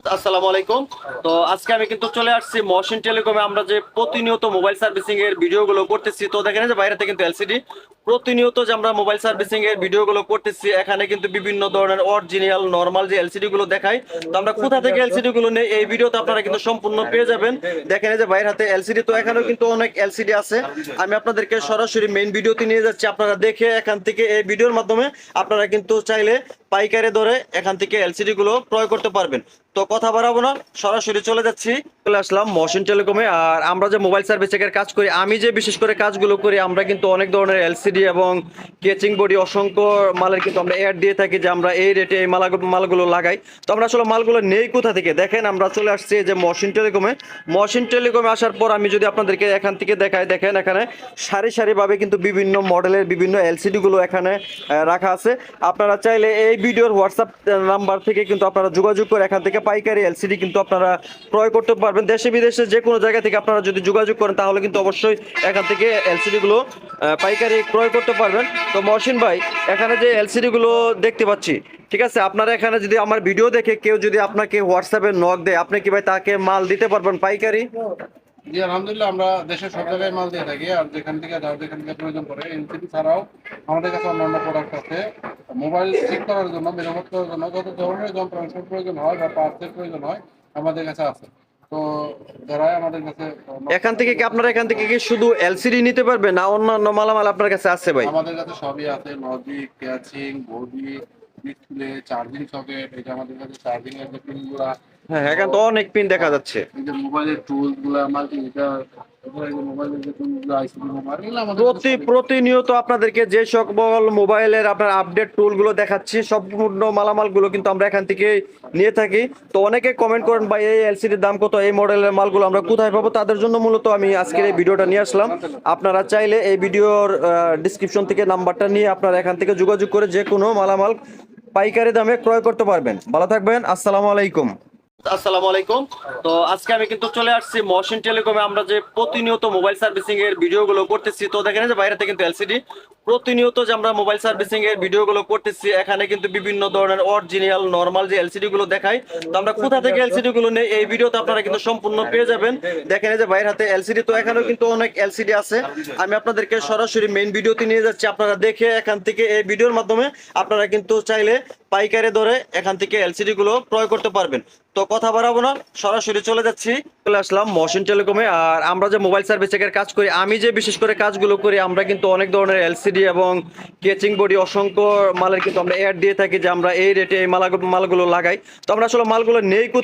আসসালামু আলাইকুম। তো আজকে আমি কিন্তু চলে আসছি মহসিন টেলিকমে। আমরা যে প্রতিনিয়ত মোবাইল সার্ভিসিং এর ভিডিওগুলো করতেছি, তো দেখেন যে বাইরেতে কিন্তু এলসিডি প্রতিনিয়ত যে আমরা মোবাইল সার্ভিসিং এর ভিডিওগুলো করতেছি, এখানে কিন্তু বিভিন্ন ধরনের অরিজিনাল নরমাল যে এলসিডি গুলো দেখাই। তো আমরা কোথা থেকে এলসিডি গুলো নেই এই ভিডিওতে আপনারা কিন্তু সম্পূর্ণ পেয়ে যাবেন। দেখেন যে বাইরে হাতে এলসিডি, তো এখানেও কিন্তু অনেক এলসিডি আছে। আমি আপনাদেরকে সরাসরি মেইন ভিডিওতে নিয়ে যাচ্ছি, আপনারা দেখে এখান থেকে এই ভিডিওর মাধ্যমে আপনারা কিন্তু চাইলে পাইকারি দরে এখান থেকে এলসিডি গুলো ক্রয় করতে পারবেন। তো কথা বাড়াবো না, সরাসরি চলে যাচ্ছি। চলে আসলাম মহসিন টেলিকমে। আর আমরা যে মোবাইল সার্ভিস এর কাজ করি, আমি যে বিশেষ করে কাজগুলো করি, আমরা কিন্তু অনেক ধরনের এলসিডি এবং কেচিং বডি অসংখ্য মালের কিন্তু আমরা অ্যাড দিয়ে থাকি যে আমরা এই রেটে এই মালগুলো লাগাই। তো আমরা আসলে মালগুলো নেই কোথা থেকে, দেখেন আমরা চলে আসছি যে মহসিন টেলিকমে। মহসিন টেলিকমে আসার পর আমি যদি আপনাদেরকে এখান থেকে দেখাই, দেখেন এখানে সারি সারিভাবে কিন্তু বিভিন্ন মডেলের বিভিন্ন এলসিডি গুলো এখানে রাখা আছে। আপনারা চাইলে এই ভিডিওর হোয়াটসঅ্যাপ নাম্বার থেকে কিন্তু আপনারা যোগাযোগ করে এখান থেকে পাইকারি এলসিডি কিন্তু আপনারা ক্রয় করতে পারবেন। দেশে বিদেশে যে কোনো জায়গা থেকে আপনারা যদি যোগাযোগ করেন তাহলে কিন্তু অবশ্যই এখান থেকে এলসিডি গুলো পাইকারি ক্রয় করতে পারবেন। তো মহসিন ভাই, এখানে যে এলসিডি গুলো দেখতে পাচ্ছি, ঠিক আছে, আপনারা এখানে যদি আমার ভিডিও দেখে কেউ যদি আপনাকে হোয়াটসঅ্যাপে নক দেয়, আপনি কি ভাই তাকে মাল দিতে পারবেন পাইকারি? জি আলহামদুলিল্লাহ, আমরা দেশের সব জায়গায় মাল দিয়ে থাকি। আর যেখান থেকে প্রয়োজন পড়ে এনসিডি ছাড়াও আমাদের কাছে অন্যান্য প্রোডাক্ট আছে। মোবাইল ঠিক করার জন্য, মেরামত করার জন্য যত ধরনের যন্ত্রাংশের প্রয়োজন হয় বা পার্টসের প্রয়োজন হয় আমাদের কাছে আছে। তো যারাই আমাদের কাছে এখান থেকে কি আপনারা এখান থেকে কি শুধু এলসিডি নিতে পারবেন, না অন্যান্য মালামাল আপনার কাছে আছে ভাই? আমাদের কাছে সবই আছে, logic, catching, body, display, charging socket. এটা আমাদের কাছে চার্জিং এর যে পিনগুলা, হ্যাঁ, এখানে তো অনেক পিন দেখা যাচ্ছে। এই যে মোবাইলের টুলস গুলা, মাল্টিমিটার, তারপরে এই যে মোবাইলের যে টুলস গুলো, আইসিডি মোবাইল, এগুলো আমাদের কাছে সবই। প্রতিনিয়ত আপনাদেরকে যে সকল মোবাইলের আপনার আপডেট টুলগুলো দেখাচ্ছি, সম্পূর্ণ মালামালগুলো কিন্তু আমরা এখান থেকে নিয়ে থাকি। তো অনেকে কমেন্ট করেন ভাই এই এলসিডির দাম কত, এই মডেলের মালগুলো আমরা কোথায় পাবো, তাদের জন্য মূলত আমি আজকের এই ভিডিওটা নিয়ে আসলাম। আপনারা চাইলে এই ভিডিওর ডিসক্রিপশন থেকে নাম্বারটা নিয়ে আপনারা এখান থেকে যোগাযোগ করে যে কোনো মালামাল পাইকারি দামে ক্রয় করতে পারবেন। ভালো থাকবেন, আসসালামু আলাইকুম। আসসালামু আলাইকুম। তো আজকে আমি কিন্তু চলে আসছি মহসিন টেলিকমে। আমরা যে প্রতিনিয়ত মোবাইল সার্ভিসিং এর ভিডিওগুলো করতেছি, তো দেখেন যে বাইরেতে কিন্তু এলসিডি প্রতিনিয়ত যে আমরা মোবাইল সার্ভিসিং এর ভিডিওগুলো করতেছি, এখানে কিন্তু বিভিন্ন ধরনের অরিজিনাল নরমাল যে এলসিডি গুলো দেখাই। তো আমরা কোথা থেকে এলসিডি গুলো নেই এই ভিডিওতে আপনারা কিন্তু সম্পূর্ণ পেয়ে যাবেন। দেখেন যে বাইরের হাতে এলসিডি, তো এখানেও কিন্তু অনেক এলসিডি আছে। আমি আপনাদেরকে সরাসরি মেইন ভিডিওতে নিয়ে যাচ্ছি, আপনারা দেখে এখান থেকে এই ভিডিওর মাধ্যমে আপনারা কিন্তু চাইলে পাইকারি দরে এখান থেকে এলসিডি গুলো ক্রয় করতে পারবেন। তো কথা বাড়াবো না, সরাসরি চলে যাচ্ছি। চলে আসলাম মহসিন টেলিকমে। আর আমরা যে মোবাইল সার্ভিস এর কাজ করি, আমি যে বিশেষ করে কাজগুলো করি, আমরা কিন্তু অনেক ধরনের এলসিডি এবং কেচিং বডি অসংখ্য মালের কিন্তু আমরা অ্যাড দিয়ে থাকি যে আমরা এই রেটে এই মালগুলো লাগাই। তো আমরা আসলে মালগুলো নেই কোথায়।